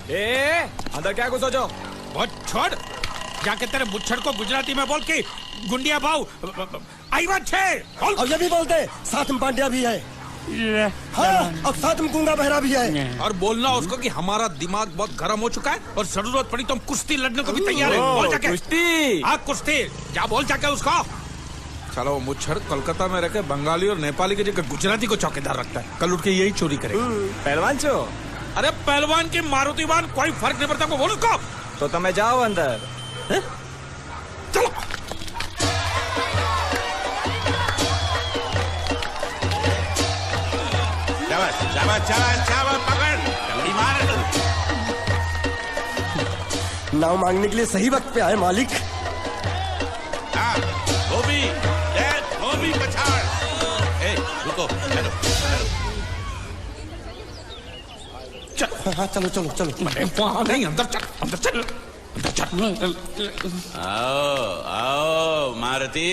अंदर क्या घुसो जो? बहुत छोड़, जाके तेरे मुच्छड़ को गुजराती में बोल के गुंडिया भाव आईवा छे। और ये भी बोलते साथ में पांड्या भी है। हाँ, और साथ में गूंगा बहरा भी है। और बोलना उसको कि हमारा दिमाग बहुत गर्म हो चुका है और जरूरत पड़ी तो हम कुश्ती लड़ने को भी तैयार है। बोल जाके कुश्ती। हाँ कुश्ती, जा बोल जाके उसको। चलो वो मुच्छड़ कोलकाता में रहकर बंगाली और नेपाली की जगह गुजराती को चौकीदार रखता है, कल उठ के यही चोरी करेगा। पहलवान छो? अरे पहलवान की मारुतिवान कोई फर्क नहीं पड़ता, बोल उसको। तो તમે જાઓ અંદર। चलो शाबाश शाबाश शाबाश शाबाश, पकड़ जल्दी मार। नाव मांगने के लिए सही वक्त पे आए मालिक। हाँ, धोबी पछाड़। ए, रुको, चलो। हाँ चलो चलो चलो। वहाँ नहीं, अंदर चल, अंदर चल, अंदर चल। आओ मारुति,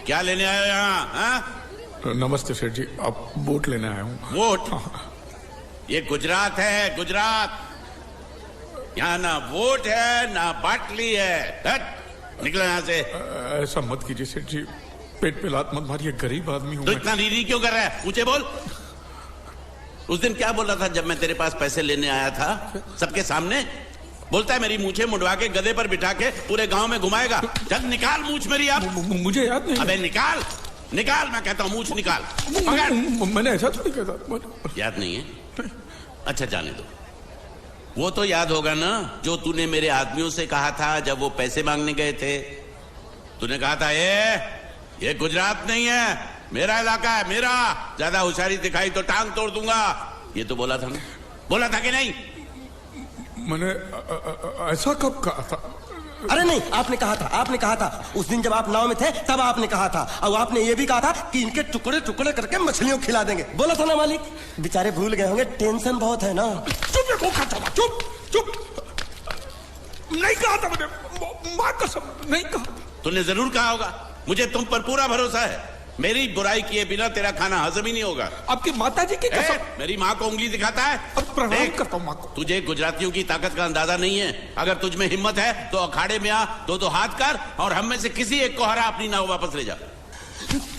क्या लेने आए हो यहाँ? हाँ? नमस्ते सेठ जी, आप वोट लेने आया हूँ। वोट? ये गुजरात है, गुजरात। यहाँ ना वोट है ना बाटली है। हट, निकलो यहाँ से। ऐसा मत कीजिए सेठ जी, पेट पे लात मत मारिए, गरीब आदमी हूँ तो मैं। इतना रीरी क्यों कर रहा है? पूछे बोल। उस दिन क्या बोला था जब मैं तेरे पास पैसे लेने आया था सबके सामने? बोलता है मेरी मूछें मुंडवा के गधे पर बिठा के पूरे गांव में घुमाएगा। चल निकाल मूछ मेरी अब। मुझे याद नहीं। अबे निकाल निकाल, मैं कहता हूँ मूछ निकाल। मैंने ऐसा थोड़ी कहता। याद नहीं है? अच्छा जाने दो। वो तो याद होगा ना जो तूने मेरे आदमियों से कहा था जब वो पैसे मांगने गए थे। तूने कहा था ये गुजरात नहीं है, मेरा इलाका है, मेरा। ज्यादा होशियारी दिखाई तो टांग तोड़ दूंगा। ये तो बोला था ना? बोला था कि नहीं? मैंने ऐसा कब कहा था? अरे नहीं, आपने कहा था उस दिन जब आप नाव में थे तब आपने कहा था। और आपने ये भी कहा था कि इनके टुकड़े टुकड़े करके मछलियों को खिला देंगे। बोला था ना मालिक? बेचारे भूल गए होंगे, टेंशन बहुत है ना। चुप चुप। नहीं कहा था मैंने, मां कसम नहीं कहा। तूने जरूर कहा होगा। मुझे तुम पर पूरा भरोसा है। मेरी बुराई किए बिना तेरा खाना हजम ही नहीं होगा। आपकी माता जी की कसम। मेरी माँ को उंगली दिखाता है। अब प्रणाम करता हूँ माँ को। तुझे गुजरातियों की ताकत का अंदाजा नहीं है। अगर तुझ में हिम्मत है तो अखाड़े में आ, दो हाथ कर और हम में से किसी एक को हरा अपनी नाव वापस ले जा।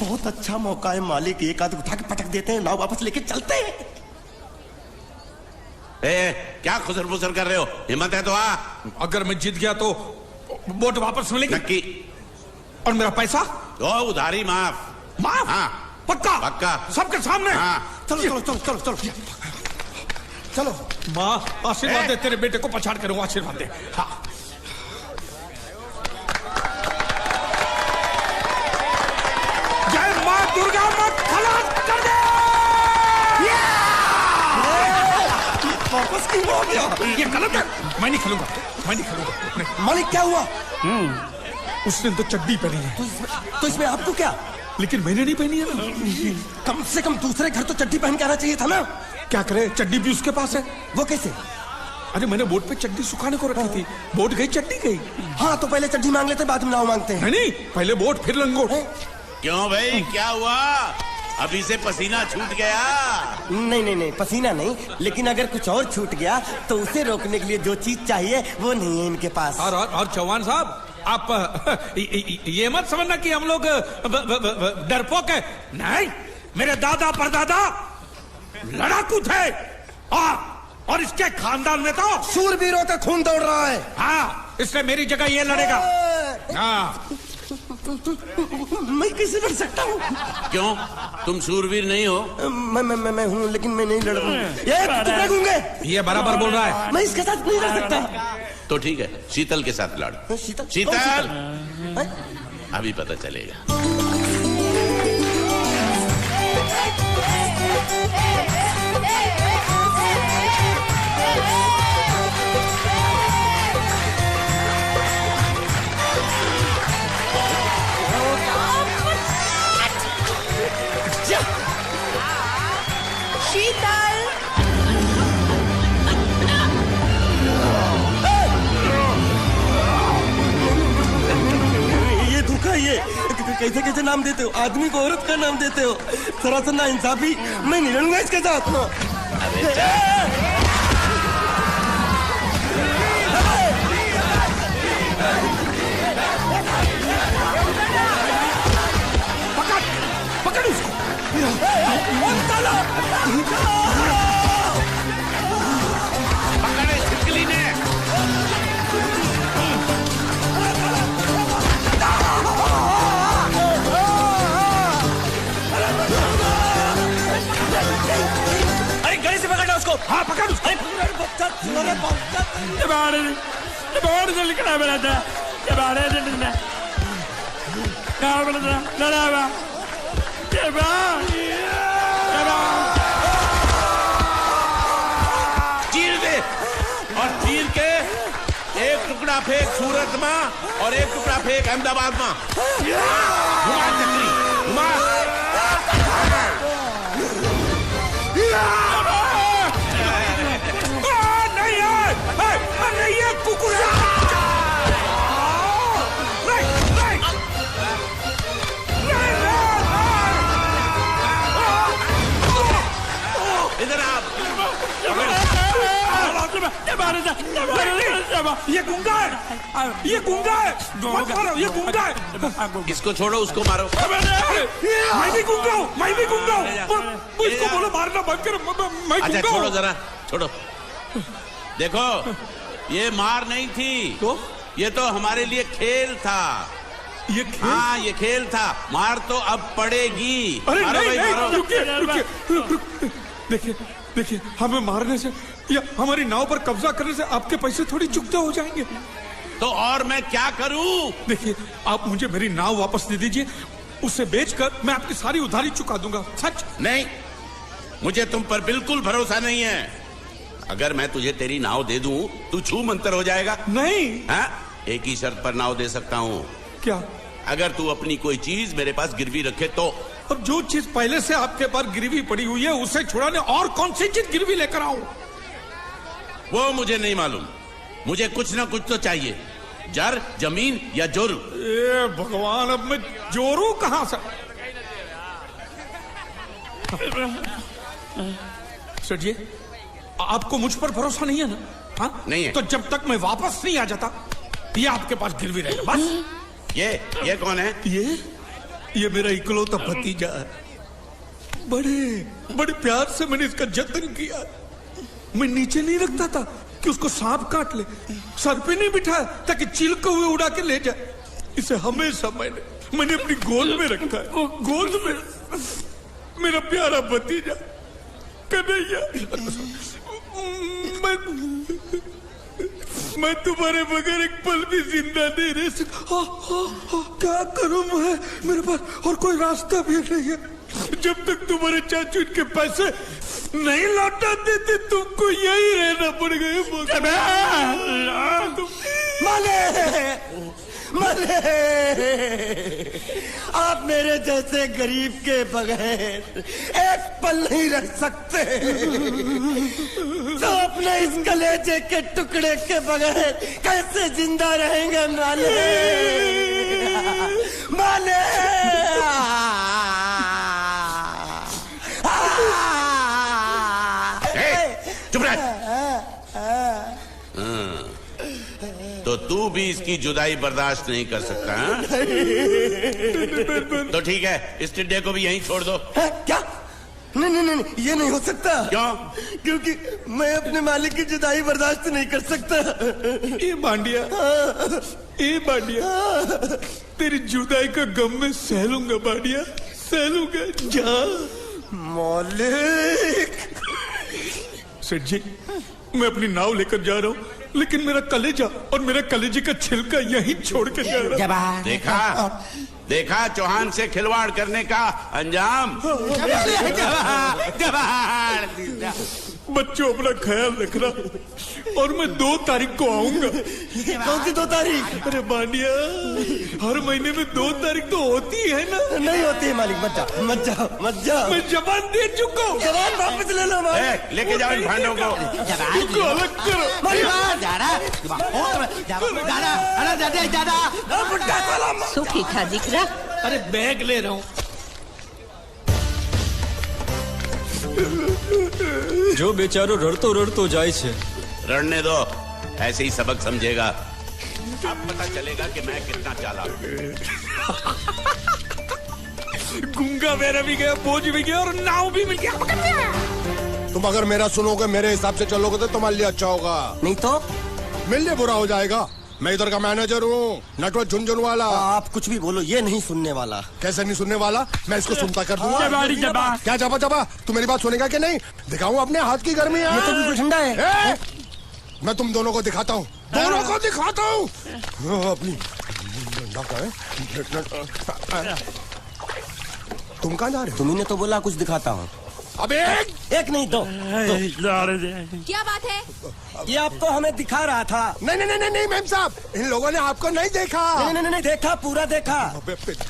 बहुत अच्छा मौका है मालिक, एक आदमी उठा के पटक देते हैं, नाव वापस लेके चलते हैं। क्या खुसर फुसर कर रहे हो? हिम्मत है तो आ। अगर मैं जीत गया तो वोट वापस मिलेगी? नक्की। और मेरा पैसा? तो उधारी माफ। माफ? हाँ पक्का? पक्का। सबके सामने? हाँ। चलो चलो चलो चलो चलो चलो। माँ आशीर्वाद दे, तेरे बेटे को पछाड़ करूँ, आशीर्वाद दे। हाँ। जय माँ दुर्गा, मत खलास कर दे। वापस क्यों हो गया? ये गलत है, मैं नहीं खेलूंगा, मैं नहीं खेलूंगा। नहीं। मालिक क्या हुआ? उसने तो चड्डी पहनी है। तो इसमें आपको क्या? लेकिन मैंने नहीं पहनी है ना। कम से कम दूसरे घर तो चड्डी पहन के आना चाहिए था ना। क्या करे, चड्डी भी उसके पास है। वो कैसे? अरे मैंने बोट पे चड्डी सुखाने को रखी थी, बोट गई चड्डी गई। हाँ तो पहले चड्डी मांग लेते, बाद में नाव मांगते हैं। नहीं, पहले बोट फिर लंगोट। क्यों भाई, क्या हुआ? अभी से पसीना छूट गया? नहीं नहीं नहीं, पसीना नहीं, लेकिन अगर कुछ और छूट गया तो उसे रोकने के लिए जो चीज चाहिए वो नहीं है इनके पास। और चौहान साहब, आप ये मत समझना कि हम लोग डरपोक है। नहीं, मेरे दादा परदादा लड़ाकू थे और इसके खानदान में तो शूरवीरों का खून दौड़ रहा है। हाँ, इसलिए मेरी जगह ये लड़ेगा। हाँ। मैं कैसे लड़ सकता हूँ? क्यों, तुम शूरवीर नहीं हो? मैं हूँ, लेकिन मैं नहीं लड़ रहा। ये बराबर बोल रहा है। मैं इसके साथ नहीं लड़ सकता। तो ठीक है, शीतल के साथ लड़। शीतल? शीतल, अभी पता चलेगा। शीतल, ये धोखा, ये कैसे कैसे नाम देते हो? आदमी को औरत का नाम देते हो, सरासर ना इंसाफी। मैं नहीं लड़ूंगा इसके साथ। पकड़े छिपकली ने। अरे गले से पकड़ना उसको। हाँ पकड़ उसको। चीर दे और चीर के एक टुकड़ा फेंक सूरत में और एक टुकड़ा फेंक अहमदाबाद में। घुमा चक्री घुमा। नहीं है, नहीं है कुकुर। इधर आप। ये गुंगा है, ये गुंगा है, मत मारो, ये गुंगा है। इसको छोड़ो उसको मारो। मैं भी गुंगा हूँ, मैं भी गुंगा हूँ। इसको बोलो मारना बंद करो, मैं अच्छा गुंगा छोड़ो हूँ। जरा छोड़ो। देखो ये मार नहीं थी तो ये तो हमारे लिए खेल था। ये खेल? हाँ ये खेल था। मार तो अब पड़ेगी। अरे मारो नहीं, भाई, नहीं, मारो। रुकिए। देखिए देखिए, हमें मारने से या हमारी नाव पर कब्जा करने से आपके पैसे थोड़ी चुकते हो जाएंगे। तो और मैं क्या करूं? देखिए आप मुझे मेरी नाव वापस दे दीजिए, उसे बेचकर मैं आपकी सारी उधारी चुका दूंगा। सच। नहीं मुझे तुम पर बिल्कुल भरोसा नहीं है। अगर मैं तुझे तेरी नाव दे दूं तू छू मंतर हो जाएगा। नहीं। हाँ? एक ही शर्त पर नाव दे सकता हूं। क्या? अगर तू अपनी कोई चीज मेरे पास गिरवी रखे तो। अब जो चीज पहले से आपके पास गिरवी पड़ी हुई है उसे छुड़ाने और कौन सी चीज गिरवी लेकर आऊं? वो मुझे नहीं मालूम। मुझे कुछ ना कुछ तो चाहिए। जर जमीन या जोरू। ए भगवान, अब मैं जोरू कहां से? सर जी आपको मुझ पर भरोसा नहीं है ना? हाँ नहीं है। तो जब तक मैं वापस नहीं आ जाता ये आपके पास गिरवी रहेगा बस। ये कौन है? ये मेरा इकलौता भतीजा है। बड़े प्यार से मैंने इसका जतन किया। मैं नीचे नहीं रखता था कि उसको सांप काट ले, सर पे नहीं बिठाया ताकि चिलके हुए उड़ा के ले जाए। इसे हमेशा मैंने अपनी गोद में रखा है। गोद में मेरा प्यारा भतीजा कन्हैया। मैं तुम्हारे बगैर एक पल भी जिंदा नहीं रह सकता। क्या करूं मैं? मेरे पास और कोई रास्ता भी नहीं है। जब तक तुम्हारे चाचू इनके पैसे नहीं लौटा देते तुमको यही रहना पड़ेगा। माले आप मेरे जैसे गरीब के बगैर एक पल नहीं रह सकते। तो अपने इस कलेजे के टुकड़े के बगैर कैसे जिंदा रहेंगे माले? माले चुप रह। तो तू भी इसकी जुदाई बर्दाश्त नहीं कर सकता हाँ? तो ठीक है इस टिड्डे को भी यहीं छोड़ दो। क्या? नहीं, ये नहीं हो सकता। क्यों? क्योंकि मैं अपने मालिक की जुदाई बर्दाश्त नहीं कर सकता। ये बांडिया तेरी जुदाई का गम में सह लूंगा बांडिया, सह लूंगा। जा मालिक। सेठ जी मैं अपनी नाव लेकर जा रहा हूँ, लेकिन मेरा कलेजा और मेरा कलेजे का छिलका यहीं छोड़ के जा रहा हूँ। देखा चौहान से खिलवाड़ करने का अंजाम। बच्चों अपना ख्याल रखना और मैं 2 तारीख को आऊंगा। कौन सी 2 तारीख? अरे बांडिया हर महीने में 2 तारीख तो होती है ना? नहीं होती है मालिक। मत जाओ। मैं जबान दे चुका हूँ। जबान वापस ले लो मालिक। लेके जाओ इन भांडों को। इनको अलग करो। सुखी था जिक्रा। अरे बैग ले रहा हूँ। जो बेचारो रड़तो जाए छे। रड़ने दो, ऐसे ही सबक समझेगा। अब पता चलेगा कि मैं कितना चालाक हूं। गूंगा मेरा भी गया, बोझ भी गया और नाव भी मिल गया। तुम अगर मेरा सुनोगे, मेरे हिसाब से चलोगे तो तुम्हारे लिए अच्छा होगा, नहीं तो मेरे लिए बुरा हो जाएगा। मैं इधर का मैनेजर हूँ, नटवर झुनझुन वाला। आप कुछ भी बोलो, ये नहीं सुनने वाला। कैसे नहीं सुनने वाला? मैं इसको सुनता कर दूंगा। क्या जबा जबा, तू मेरी बात सुनेगा कि नहीं? दिखाऊं अपने हाथ की गर्मी? ये तो बिल्कुल ठंडा है। मैं तुम दोनों को दिखाता हूँ, दोनों को दिखाता हूँ अपनी। तुम कहाँ जा रहे हो? तुम्ही ने तो बोला कुछ दिखाता हूँ। अबे एक नहीं दो। क्या बात है? ये आपको हमें दिखा रहा था। नहीं नहीं नहीं नहीं मैम साहब, इन लोगों ने आपको नहीं देखा। नहीं देखा, पूरा देखा।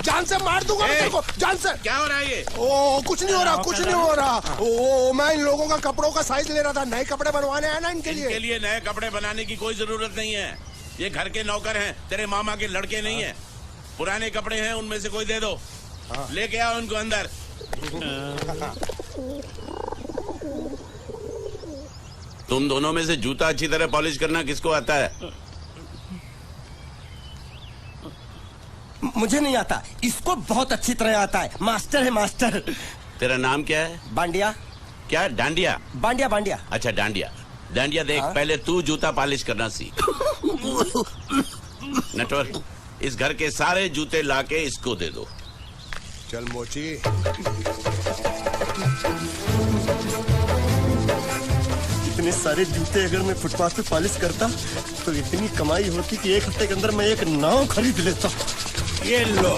जान से मार दूंगा मैं तेरे को, जान से। क्या हो रहा है ये? ओ कुछ नहीं हो रहा, कुछ नहीं हो रहा। ओ मैं इन लोगों का कपड़ों का साइज ले रहा था, नए कपड़े बनवाने हैं ना इनके इनके लिए नए कपड़े बनाने की कोई जरूरत नहीं है। ये घर के नौकर हैं, तेरे मामा के लड़के नहीं हैं। पुराने कपड़े हैं, उनमें से कोई दे दो। लेके आओ उनको अंदर। तुम दोनों में से जूता अच्छी तरह पॉलिश करना किसको आता है? मुझे नहीं आता, इसको बहुत अच्छी तरह आता है। मास्टर है मास्टर। तेरा नाम क्या है? बांडिया। क्या? डांडिया? बांडिया बांडिया। अच्छा डांडिया। डांडिया देख, पहले तू जूता पॉलिश करना सीख। नटवर, इस घर के सारे जूते लाके इसको दे दो। चल मोची। इतने सारे जूते अगर मैं फुटपाथ पे पॉलिश करता तो इतनी कमाई होती कि एक हफ्ते के अंदर मैं एक नाव खरीद लेता। ये लो,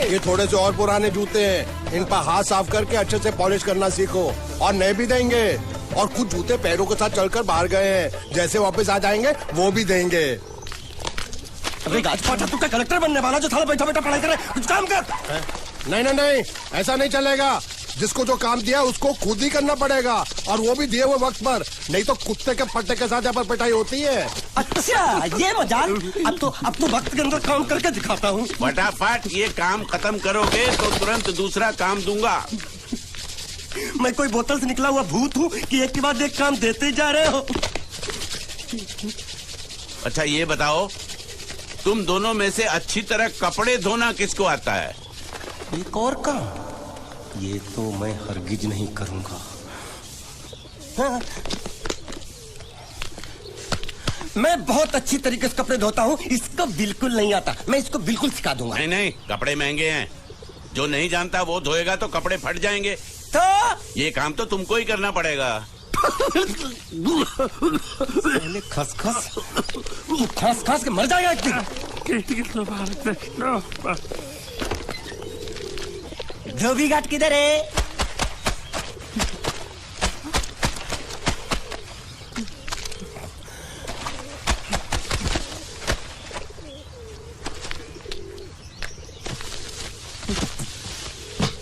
ये थोड़े से और पुराने जूते हैं, इन पर हाथ साफ करके अच्छे से पॉलिश करना सीखो। और नए भी देंगे, और कुछ जूते पैरों के साथ चलकर बाहर गए हैं, जैसे वापस आ जाएंगे वो भी देंगे। अबे गाजपाटा, तू क्या कलेक्टर बनने वाला जो थाला बैठा बैठा पढ़ाई करे? कुछ काम कर। नहीं नहीं नहीं, ऐसा नहीं चलेगा। जिसको जो काम दिया उसको खुद ही करना पड़ेगा, और वो भी दिए हुए वक्त पर, नहीं तो कुत्ते के फट्टे के साथ यहाँ पर पिटाई होती है। अच्छा ये मजाल। अब तो वक्त के अंदर काम करके दिखाता हूँ। फटाफट ये काम खत्म करोगे तो तुरंत दूसरा काम दूंगा। मैं कोई बोतल से निकला हुआ भूत हूँ कि एक के बाद एक काम देते जा रहे हो? अच्छा ये बताओ, तुम दोनों में से अच्छी तरह कपड़े धोना किसको आता है? एक और काम? ये तो मैं हरगिज नहीं करूंगा। हाँ। मैं बहुत अच्छी तरीके से कपड़े धोता हूँ, इसको बिल्कुल नहीं आता। मैं इसको बिल्कुल सिखा दूंगा। नहीं नहीं, कपड़े महंगे हैं, जो नहीं जानता वो धोएगा तो कपड़े फट जाएंगे। तो ये काम तो तुमको ही करना पड़ेगा। खस खस के मर जाएगा एक दिन। धोबी घाट किधर है?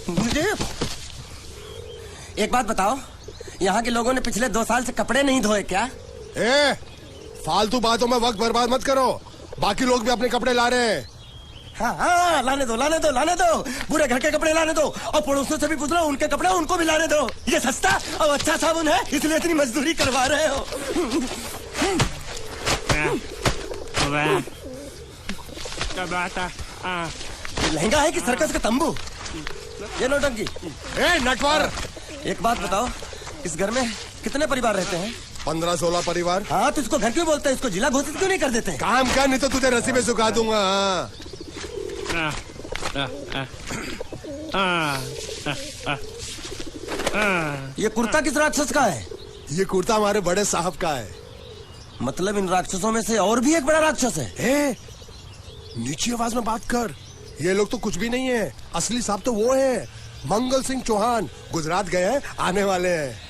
मुझे एक बात बताओ, यहाँ के लोगों ने पिछले 2 साल से कपड़े नहीं धोए क्या? फालतू बातों में वक्त बर्बाद मत करो, बाकी लोग भी अपने कपड़े ला रहे हैं। हाँ, लाने दो। पूरे घर के कपड़े लाने दो, और पड़ोसियों से भी पूछ लो, उनके कपड़े उनको भी लाने दो। ये सस्ता और अच्छा साबुन है, इसलिए इतनी मजदूरी करवा रहे हो। लहंगा है कि सर्कस का तंबू? ये नौटंकी। नटवर, एक बात बताओ, इस घर में कितने परिवार रहते हैं? 15-16 परिवार। हाँ, तो इसको घर क्यों बोलते हैं? इसको जिला घोषित क्यों नहीं कर देते? काम कर, नहीं तो तुझे रस्सी में सुखा दूंगा। ये कुर्ता किस राक्षस का है? ये कुर्ता हमारे बड़े साहब का है। मतलब इन राक्षसों में से और भी एक बड़ा राक्षस है? नीची आवाज में बात कर, ये लोग तो कुछ भी नहीं है। असली साहब तो वो है, मंगल सिंह चौहान। गुजरात गए हैं, आने वाले हैं।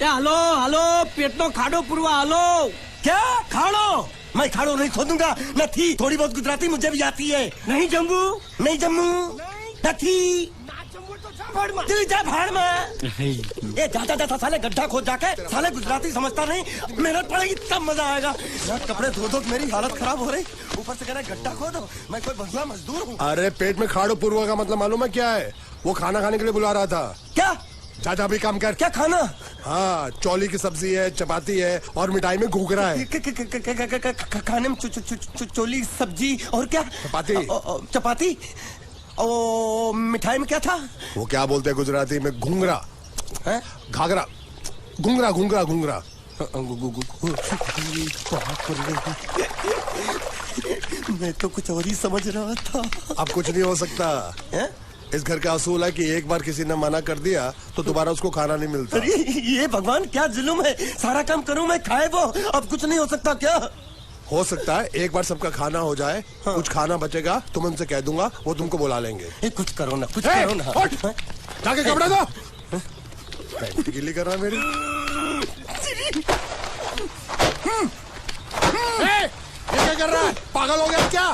हालो पेटनो खाड़ो पुरवा। हालो क्या खाड़ो? मैं खाड़ो नहीं खोदूंगा। न थी, थोड़ी बहुत गुजराती मुझे भी आती है। नहीं जम्मू न थी। तू जा भाड़ में। ये जाता साले गड्ढा खोद जाके, साले गुजराती समझता नहीं। मेहनत पड़ेगी तब मजा आएगा। कपड़े धो धो मेरी हालत खराब हो रही, ऊपर से कह रहे गड्ढा खोदो। मैं कोई बंगला मजदूर हूँ? अरे पेट में खाड़ो पूर्वा का मतलब मालूम है क्या है? वो खाना खाने के लिए बुला रहा था। क्या जा भी काम कर। क्या खाना? हाँ, चौली की सब्जी है, चपाती है और मिठाई में घूघरा है। खाने में चोली सब्जी और क्या? चपाती। चपाती। ओ मिठाई में क्या था? वो क्या बोलते हैं गुजराती में? घूंघरा है, घाघरा, घूंघरा घूंघरा घूंघरा। मैं तो कुछ और ही समझ रहा था। अब कुछ नहीं हो सकता है? इस घर का असूल है कि एक बार किसी ने मना कर दिया तो दोबारा उसको खाना नहीं मिलता। अरे ये भगवान क्या जुल्म है, सारा काम करूं मैं, खाए वो। अब कुछ नहीं हो सकता क्या? हो सकता है एक बार सबका खाना हो जाए। हाँ। कुछ खाना बचेगा तो मैं उनसे कह दूंगा, वो तुमको बुला लेंगे। कुछ करो ना, कुछ करो ना। जाके कपड़े दो। पैंट गीली कर रहा मेरी। ये क्या कर रहा है? पागल हो गया क्या?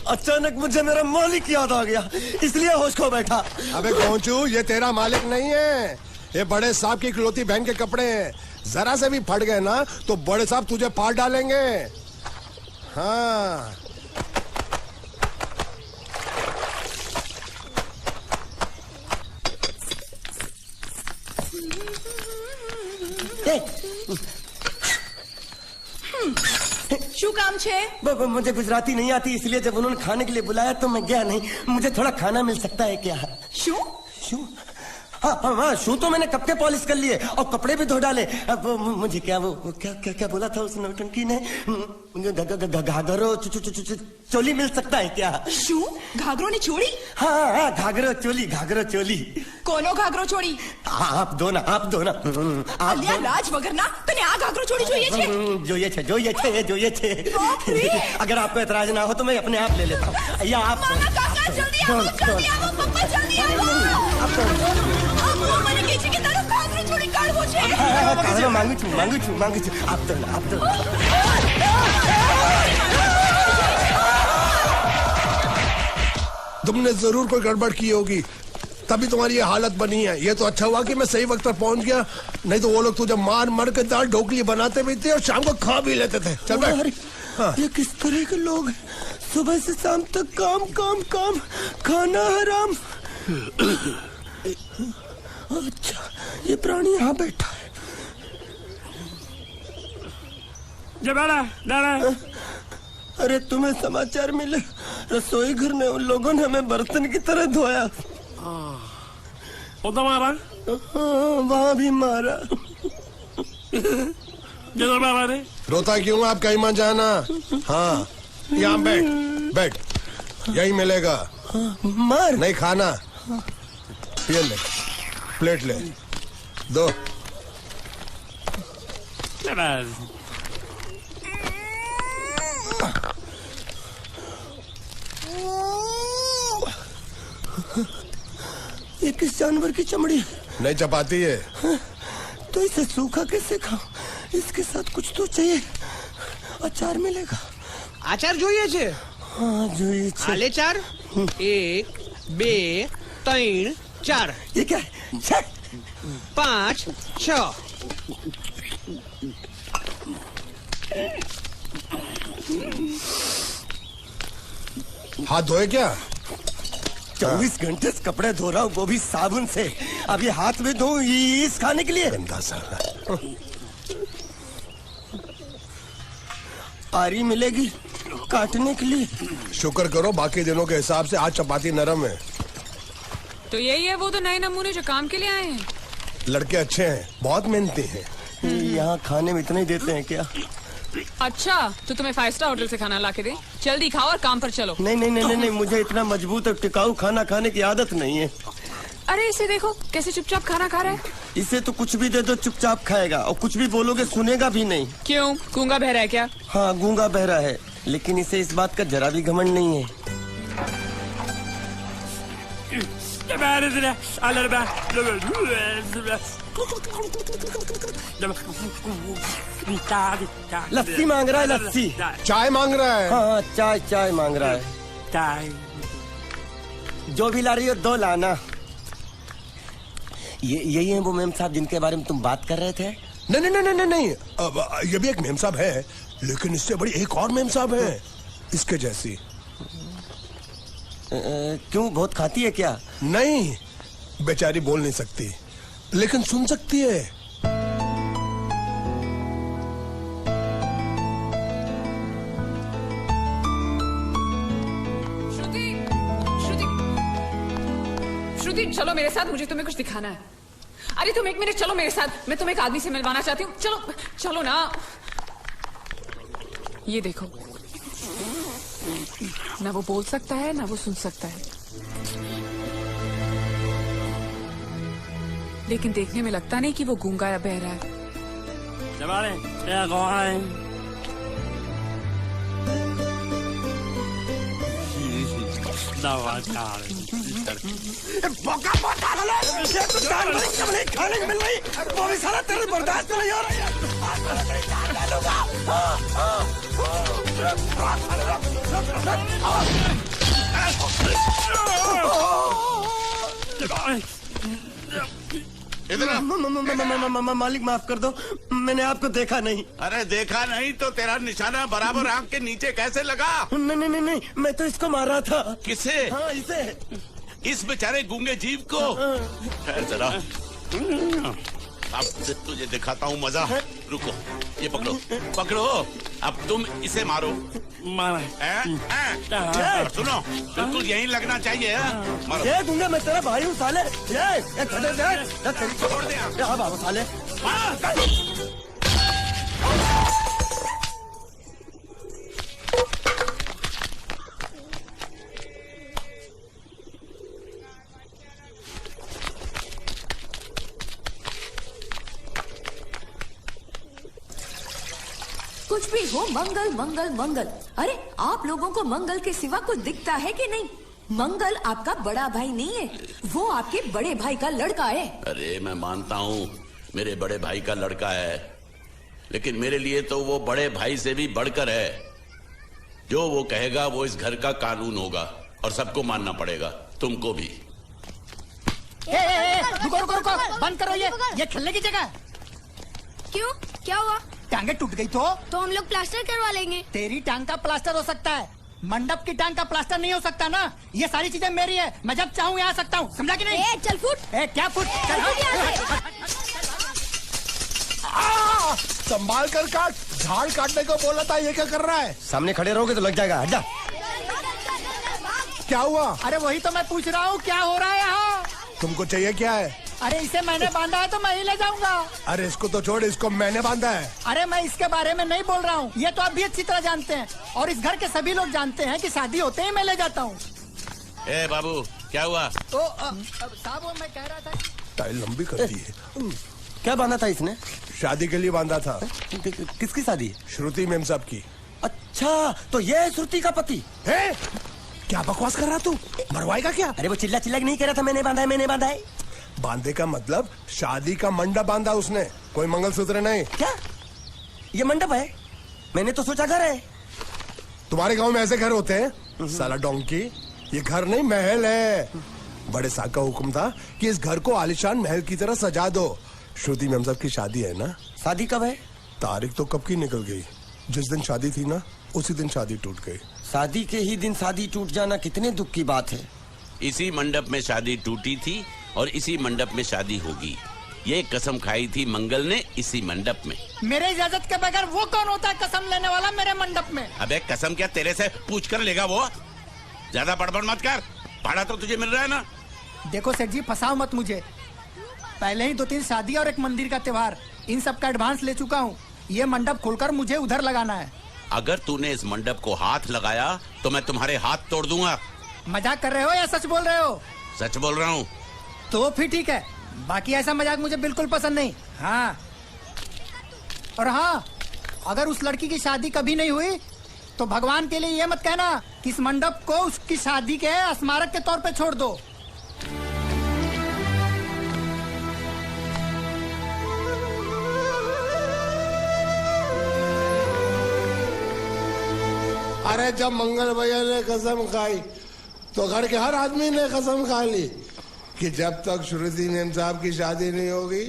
अचानक मुझे मेरा मालिक याद आ गया, इसलिए होश खो बैठा। अबे गोंचू, ये तेरा मालिक नहीं है, ये बड़े साहब की इकलौती बहन के कपड़े हैं। जरा से भी फट गए ना तो बड़े साहब तुझे पार डालेंगे। हाँ। શું કામ છે? मुझे गुजराती नहीं आती, इसलिए जब उन्होंने खाने के लिए बुलाया तो मैं गया नहीं। मुझे थोड़ा खाना मिल सकता है क्या? શું? शू? हाँ, शू तो मैंने कब के पॉलिश कर लिए और कपड़े भी धो डाले। अब मुझे क्या वो क्या क्या क्या बोला था उस नौटंकी ने? घाघरो चोली मिल सकता है क्या? શું? ઘાઘરો ને ચોળી? हाँ, घाघरो चोली, घाघरो चोली। કોનો ઘાઘરો ચોળી? आप दो ना, आप दो ना। અલ્યા રાજ વગરના તને આ ઘાઘરો ચોળી જોઈએ છે? જોઈએ છે। अगर आपको एतराज ना हो तो मैं अपने आप ले लेता हूँ। या आप મારા કાકા જલ્દી આવો, પપ્પા જલ્દી આવો। અમ્મા મને કહે છે કે તારો ઘાઘરો ચોળી કાઢવો છે। मांगू छू। आप दो ना, आप दो। तुमने जरूर कोई गड़बड़ की होगी, तभी तुम्हारी ये हालत बनी है। ये तो अच्छा हुआ कि मैं सही वक्त पर पहुंच गया, नहीं तो वो लोग तुझे मार के दाल ढोकली बनाते भी थे और शाम को खा भी लेते थे। चल बैठ। हाँ। ये किस तरह के लोग हैं? सुबह से शाम तक काम काम काम, खाना हराम। अच्छा, ये प्राणी यहाँ बैठा है। अरे तुम्हें समाचार मिले? रसोई घर में उन लोगों ने हमें बर्तन की तरह धोया। मारा? वहाँ भी मारा। रोता क्यों? आप कहीं मत जाना। हाँ, यहाँ बैठ, यही मिलेगा। मार नहीं खाना। ये ले, प्लेट ले, दो। ये किस जानवर की चमड़ी? नहीं चपाती है। तो इसे सूखा कैसे खाऊं? इसके साथ कुछ तो चाहिए। अचार मिलेगा? आचार જોઈએ છે? हाँ જોઈએ છે। આલે ચાર? 1 2 3 4। ये क्या है? 5 6। हाथ धोए क्या? 24 घंटे से कपड़े धो रहा हूँ, वो भी साबुन से। अब ये हाथ में धो इस खाने के लिए? गंदा साला। आरी मिलेगी काटने के लिए? शुक्र करो बाकी दिनों के हिसाब से आज चपाती नरम है। तो यही है वो तो नए नमूने जो काम के लिए आए हैं। लड़के अच्छे हैं, बहुत मेहनती हैं। यहाँ खाने में इतना ही देते हैं क्या? अच्छा, तो तुम्हें 5 स्टार होटल से खाना ला के दे? जल्दी खाओ और काम पर चलो। नहीं, मुझे इतना मजबूत और टिकाऊ खाना खाने की आदत नहीं है। अरे इसे देखो कैसे चुपचाप खाना खा रहा है। इसे तो कुछ भी दे दो चुपचाप खाएगा, और कुछ भी बोलोगे सुनेगा भी नहीं। क्यों, गूंगा बहरा है क्या? हाँ, गूंगा बहरा है, लेकिन इसे इस बात का जरा भी घमंड नहीं है। लस्सी मांग रहा है, लस्सी। चाय मांग रहा है? हाँ, चाय मांग रहा है। जो भी ला रही हो 2 लाना। यही है वो मेम साहब जिनके बारे में तुम बात कर रहे थे? नहीं। ये भी एक मेम साहब है, लेकिन इससे बड़ी एक और मेम साहब है, इसके जैसी। क्यों, बहुत खाती है क्या? नहीं, बेचारी बोल नहीं सकती लेकिन सुन सकती है। श्रुति, श्रुति, श्रुति, चलो मेरे साथ, मुझे तुम्हें कुछ दिखाना है। अरे तुम 1 मिनट चलो मेरे साथ, मैं तुम्हें एक आदमी से मिलवाना चाहती हूँ। चलो चलो ना। ये देखो, ना वो बोल सकता है ना वो सुन सकता है, लेकिन देखने में लगता नहीं कि वो गूंगा या बहरा है। मौका मत डालो। ये तो दाल वाली कमली खाने को मिल रही, वो भी साला तेरे बर्दाश्त नहीं हो रहा है। मालिक माफ कर दो, मैंने आपको देखा नहीं। अरे देखा नहीं तो तेरा निशाना बराबर आंख के नीचे कैसे लगा? नहीं, मैं तो इसको मार रहा था। किसे? हाँ, इसे। इस बेचारे गूंगे जीव को? ठहर जरा, अब से तुझे दिखाता हूँ मजा। रुको, ये पकड़ो पकड़ो, अब तुम इसे मारो। सुनो, बिल्कुल यही लगना चाहिए। मारो। ये दूंगा, मैं तेरा भाई हूँ साले। ये छोड़ दे। हाँ बाबू साले। कुछ भी हो, मंगल मंगल मंगल। अरे आप लोगों को मंगल के सिवा कुछ दिखता है कि नहीं? मंगल आपका बड़ा भाई नहीं है, वो आपके बड़े भाई का लड़का है। अरे मैं मानता हूँ मेरे बड़े भाई का लड़का है, लेकिन मेरे लिए तो वो बड़े भाई से भी बढ़कर है। जो वो कहेगा वो इस घर का कानून होगा और सबको मानना पड़ेगा, तुमको भी। रुको रुको रुको, बंद करो ये खेलने की जगह। क्यों, क्या हुआ? टांगे टूट गई तो हम लोग प्लास्टर करवा लेंगे। तेरी टांग का प्लास्टर हो सकता है, मंडप की टांग का प्लास्टर नहीं हो सकता ना। ये सारी चीजें मेरी है, मैं जब चाहूँ यहाँ आ सकता हूँ, समझा कि नहीं? चल फुट। क्या फुट? संभाल कर काट, झाड़ काटने को बोला था, ये क्या कर रहा है? सामने खड़े रहोगे तो लग जाएगा। हट जा। क्या हुआ? अरे वही तो मैं पूछ रहा हूँ, क्या हो रहा है यहाँ? तुमको चाहिए क्या है? अरे इसे मैंने बांधा है तो मैं ही ले जाऊंगा। अरे इसको तो छोड़, इसको मैंने बांधा है। अरे मैं इसके बारे में नहीं बोल रहा हूँ, ये तो आप भी अच्छी तरह जानते हैं और इस घर के सभी लोग जानते हैं कि शादी होते ही मैं ले जाता हूँ। ए बाबू, क्या हुआ? तो साहब वो मैं कह रहा था, टाइल लंबी कर दी है। क्या बांधा था इसने? शादी के लिए बांधा था। किसकी शादी? श्रुति मेम साहब की। अच्छा, तो ये है श्रुति का पति है? क्या बकवास कर रहा तू? मरवाएगा क्या? अरे वो चिल्ला चिल्ला नहीं कह रहा था मैंने बांधा है, मैंने बांधा है। बांधे का मतलब शादी का मंडप बांधा उसने, कोई मंगलसूत्र नहीं। क्या ये मंडप है? मैंने तो सोचा घर है। तुम्हारे गांव में ऐसे घर होते हैं? साला डोंकी, ये घर नहीं महल है। बड़े साहब का हुक्म था कि इस घर को आलीशान महल की तरह सजा दो। श्रुति मेम साहब की शादी है ना? शादी कब है? तारीख तो कब की निकल गई, जिस दिन शादी थी ना उसी दिन शादी टूट गई। शादी के ही दिन शादी टूट जाना कितने दुख की बात है। इसी मंडप में शादी टूटी थी और इसी मंडप में शादी होगी। ये कसम खाई थी मंगल ने इसी मंडप में। मेरे इजाजत के बगैर वो कौन होता है कसम लेने वाला मेरे मंडप में? अबे कसम क्या तेरे से पूछ कर लेगा वो? ज्यादा बड़बड़ मत कर, भाड़ा तो तुझे मिल रहा है ना। देखो सेठ जी, फंसाओ मत मुझे। पहले ही 2-3 शादी और एक मंदिर का त्योहार, इन सब का एडवांस ले चुका हूँ। ये मंडप खोलकर मुझे उधर लगाना है। अगर तूने इस मंडप को हाथ लगाया तो मैं तुम्हारे हाथ तोड़ दूंगा। मजाक कर रहे हो या सच बोल रहे हो? सच बोल रहा हूँ। तो फिर ठीक है, बाकी ऐसा मजाक मुझे बिल्कुल पसंद नहीं। हाँ, और हाँ, अगर उस लड़की की शादी कभी नहीं हुई तो भगवान के लिए ये मत कहना कि इस मंडप को उसकी शादी के स्मारक के तौर पे छोड़ दो। अरे जब मंगल भैया ने कसम खाई तो घर के हर आदमी ने कसम खा ली कि जब तक श्रुति मेम साहब की शादी नहीं होगी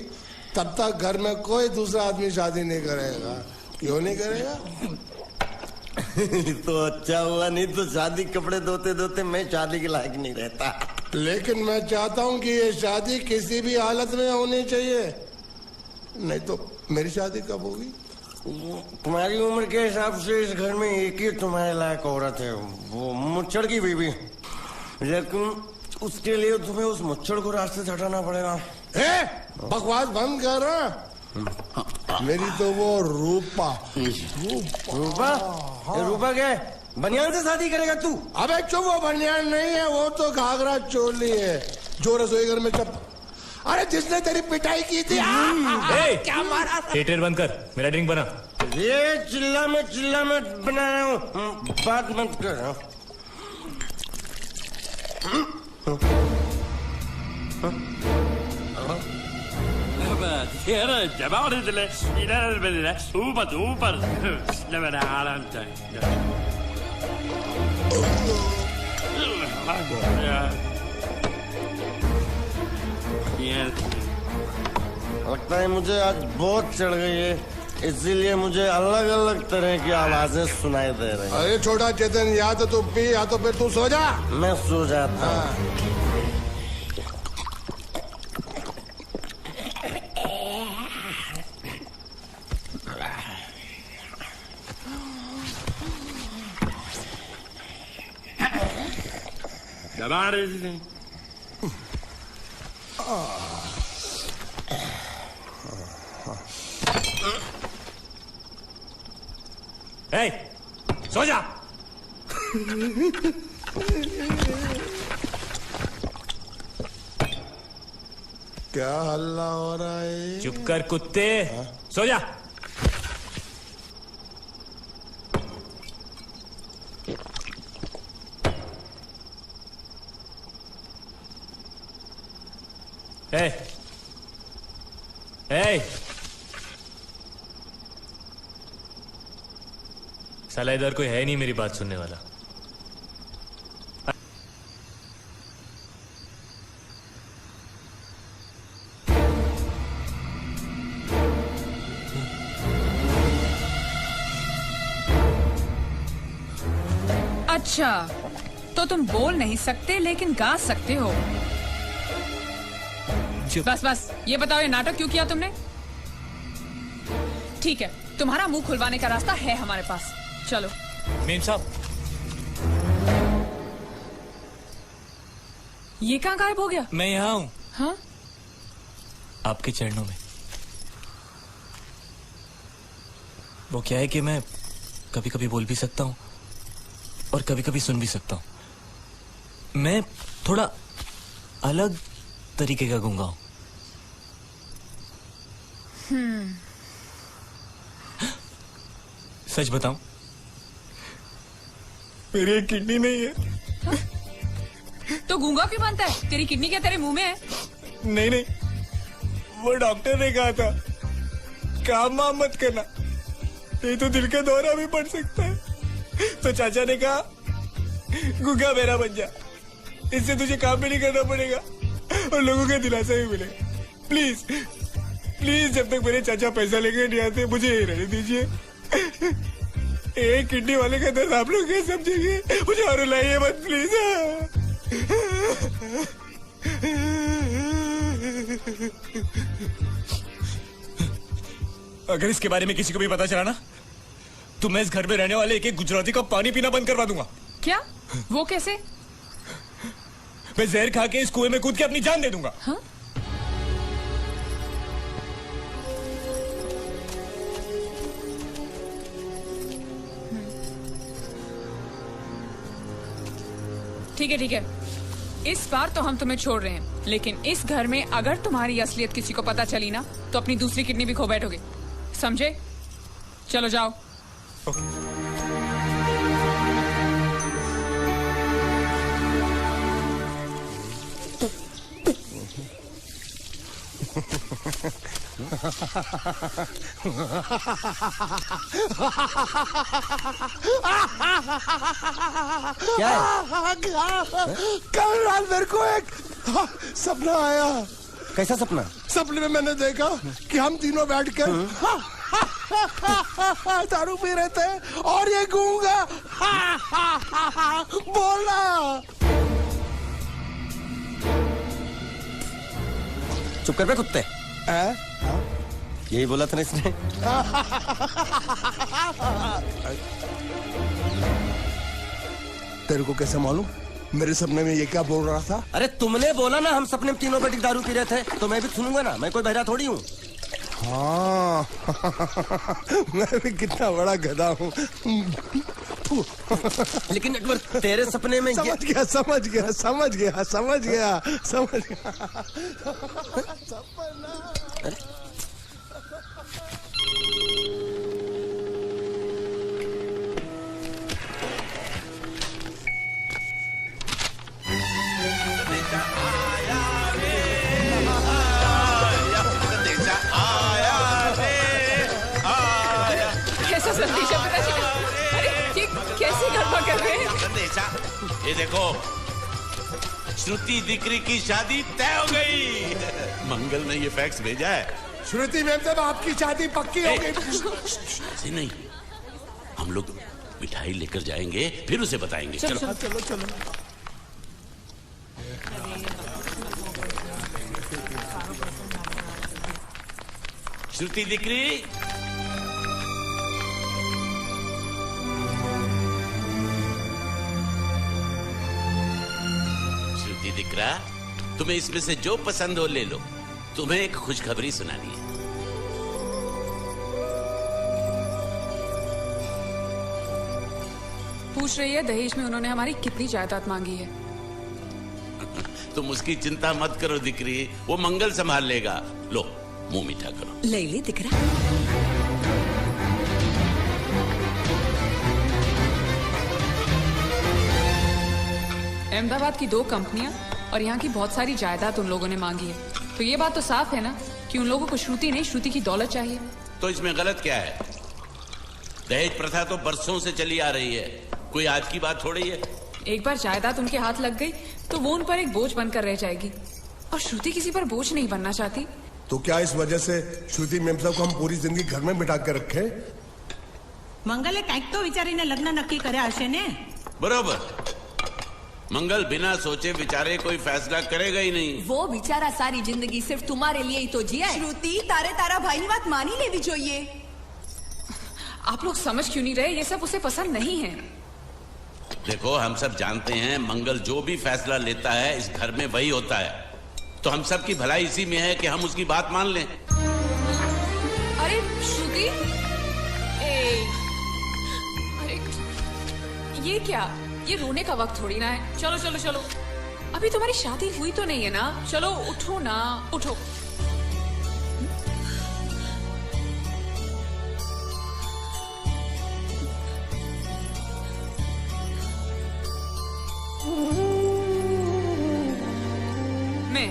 तब तक घर में कोई दूसरा आदमी शादी नहीं करेगा। क्यों नहीं करेगा? तो अच्छा हुआ, नहीं तो शादी कपड़े धोते धोते मैं शादी के लायक नहीं रहता। लेकिन मैं चाहता हूँ कि ये शादी किसी भी हालत में होनी चाहिए, नहीं तो मेरी शादी कब होगी? तुम्हारी उम्र के हिसाब से इस घर में एक ही तुम्हारे लायक औरत है, वो मुच्छड़ की बीवी। लेकिन उसके लिए तुम्हें उस मुच्छड़ को रास्ते से हटाना पड़ेगा। बकवास बंद कर रहा। मेरी तो वो रूपा। रूपा क्या बनियान से शादी करेगा तू? अबे चुप, वो बनियान नहीं है, वो तो घाघरा चोली है जो रसोई घर में अरे जिसने तेरी पिटाई की थी। क्या मारा? थिएटर बंद कर, मेरा ड्रिंक बना। ये चिल्ला में बना रहा हूँ, बात मत कर। लगता है मुझे आज बहुत चढ़ गई है, इसीलिए मुझे अलग अलग तरह की आवाजें सुनाई दे रही हैं। अरे छोटा चेतन, या तो तू पी या तो फिर तू सो जा। मैं सो जाता हूँ। सो जा। क्या हल्ला हो रहा है? चुप कर कुत्ते, सो जा। साला इधर कोई है नहीं मेरी बात सुनने वाला। अच्छा, तो तुम बोल नहीं सकते लेकिन गा सकते हो। बस ये बताओ, ये नाटक क्यों किया तुमने? ठीक है, तुम्हारा मुंह खुलवाने का रास्ता है हमारे पास, चलो। मेम साहब, ये कहाँ गायब हो गया? मैं यहाँ हूँ। हाँ? आपके चरणों में। वो क्या है कि मैं कभी कभी बोल भी सकता हूँ और कभी कभी सुन भी सकता हूँ। मैं थोड़ा अलग तरीके का गूंगा हूँ। सच बताऊं, मेरी एक किडनी नहीं है। हाँ? तो गूंगा क्यों बनता है? तेरी किडनी क्या तेरे मुंह में है? नहीं, वो डॉक्टर ने कहा था काम वाम मत करना, नहीं तो दिल का दौरा भी पड़ सकता है। तो चाचा ने कहा गूंगा मेरा बन जा, इससे तुझे काम भी नहीं करना पड़ेगा और लोगों का दिलासा भी मिलेगा। प्लीज जब तक मेरे चाचा पैसा लेकर नहीं आते मुझे यही रहने दीजिए। एक किडनी वाले का दर्द आप लोग क्या समझेंगे? मुझे और रुलाइए मत प्लीज। अगर इसके बारे में किसी को भी पता चला ना, तो मैं इस घर में रहने वाले एक गुजराती का पानी पीना बंद करवा दूंगा। क्या? वो कैसे? मैं जहर खा के इस कुएं में कूद के अपनी जान दे दूंगा। हाँ? ठीक है, इस बार तो हम तुम्हें छोड़ रहे हैं, लेकिन इस घर में अगर तुम्हारी असलियत किसी को पता चली ना, तो अपनी दूसरी किडनी भी खो बैठोगे, समझे? चलो जाओ। क्या है? कल रात मेरे को एक सपना आया। कैसा सपना? सपने में मैंने देखा कि हम तीनों बैठकर दारू पी रहे थे और ये गूंगा बोला। चुप कर बे कुत्ते। यही बोला था ना इसने। तेरे को कैसे मालूम मेरे सपने में ये क्या बोल रहा था? अरे तुमने बोला ना हम सपने में तीनों बेटी दारू पी रहे थे, तो मैं भी सुनूंगा ना, मैं कोई बहरा थोड़ी हूँ। हाँ मैं भी कितना बड़ा गधा हूँ। लेकिन एक बार तेरे सपने में समझ गया समझ गया समझ गया समझ गया समझ गया। कैसा संदेशा पिताजी का? अरे ये कैसे गड़बड़ कर रहे हैं? संदेशा, ये देखो, श्रुति दिकरी की शादी तय हो गई। मंगल ने ये फैक्स भेजा है। श्रुति मैम साहब आपकी शादी पक्की हो गई। ऐसे नहीं, हम लोग मिठाई लेकर जाएंगे फिर उसे बताएंगे। चलो चलो चलो। श्रुति दिकरी, श्रुति दिकरा, तुम्हें इसमें से जो पसंद हो ले लो। तुम्हें एक खुशखबरी सुनानी है। पूछ रही है दहेज में उन्होंने हमारी कितनी जायदाद मांगी है। तुम उसकी चिंता मत करो दिकरी, वो मंगल संभाल लेगा। लो मुंह मीठा करो। ले ले दिख रहा। अहमदाबाद की 2 कंपनियां और यहाँ की बहुत सारी जायदाद उन लोगों ने मांगी है। तो ये बात तो साफ है ना कि उन लोगों को श्रुति नहीं, श्रुति की दौलत चाहिए। तो इसमें गलत क्या है? दहेज प्रथा तो बरसों से चली आ रही है, कोई आज की बात थोड़ी है। एक बार जायदाद उनके हाथ लग गई तो वो उन पर एक बोझ बनकर रह जाएगी, और श्रुति किसी पर बोझ नहीं बनना चाहती। तो क्या इस वजह से श्रुति मैम साहब को हम पूरी जिंदगी घर में बिठा कर रखे? મંગલે કંઈક તો વિચારીને લગ્ન નક્કી કર્યા હશે ને? बराबर, मंगल बिना सोचे विचारे कोई फैसला करेगा ही नहीं। वो बेचारा सारी जिंदगी सिर्फ तुम्हारे लिए ही तो जिया है। શ્રુતિ તારે તારા ભાઈની વાત માની લેવી જોઈએ। आप लोग समझ क्यों नहीं रहे? ये सब उसे पसंद नहीं है। देखो, हम सब जानते हैं मंगल जो भी फैसला लेता है इस घर में वही होता है। तो हम सब की भलाई इसी में है कि हम उसकी बात मान लें। अरे श्रुति, अरे ये क्या? ये रोने का वक्त थोड़ी ना है। चलो चलो चलो, अभी तुम्हारी शादी हुई तो नहीं है ना? चलो उठो ना, उठो। मैं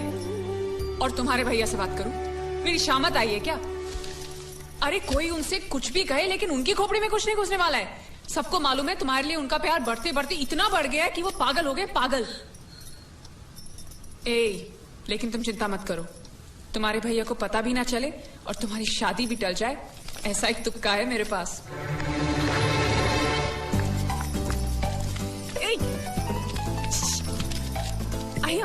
और तुम्हारे भैया से बात करूं? मेरी शामत आई है क्या? अरे कोई उनसे कुछ भी कहे, लेकिन उनकी खोपड़ी में कुछ नहीं घुसने वाला है। सबको मालूम है तुम्हारे लिए उनका प्यार बढ़ते बढ़ते इतना बढ़ गया है कि वो पागल हो गए, पागल। लेकिन तुम चिंता मत करो, तुम्हारे भैया को पता भी ना चले और तुम्हारी शादी भी टल जाए, ऐसा एक तुक्का है मेरे पास। आइए,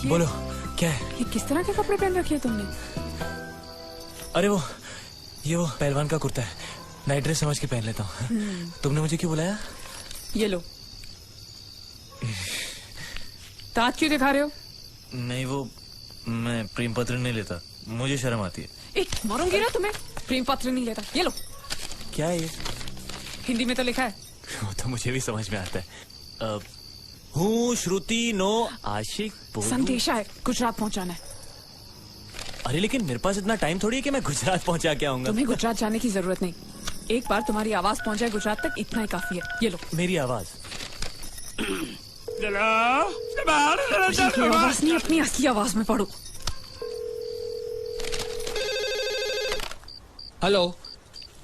बोलो क्या है? ये किस तरह के कपड़े पहन रखे हैं तुमने? अरे वो ये वो पहलवान का कुर्ता है, नाइट ड्रेस समझ के पहन लेता हूँ। तुमने मुझे क्यों बुलाया? ये लो। दांत क्यों दिखा रहे हो? नहीं, वो मैं प्रेम पत्र नहीं लेता, मुझे शर्म आती है। एक मारूंगी ना तुम्हें। प्रेम पत्र नहीं लेता, ये लो। क्या है ये? हिंदी में तो लिखा है। वो तो मुझे भी समझ में आता है। हूँ श्रुति नो आशिक बोलूं। संदेशा है, गुजरात पहुंचाना है। अरे लेकिन मेरे पास इतना टाइम थोड़ी है कि मैं गुजरात पहुंचा के आऊंगा। तुम्हें गुजरात जाने की जरूरत नहीं, एक बार तुम्हारी आवाज पहुंच जाए गुजरात तक, इतना ही काफी है। ये लो। मेरी आवाज? आवाज नहीं, अपनी असली आवाज में पढ़ो। हेलो,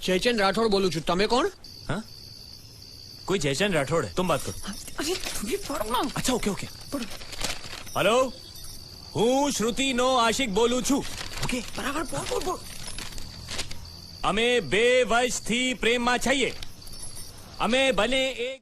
जयचंद राठौड़ बोलू छू, तमे कोण? हाँ? कोई जयचंद राठौड़ है, तुम बात करो। अरे तुम भी पढ़ो ना। अच्छा ओके ओके। हेलो, हूँ श्रुति नो आशिक बोलू छू। ओके बराबर बोल बोल बोल। अमे 2 વર્ષથી પ્રેમમાં છીએ, અમે બને એક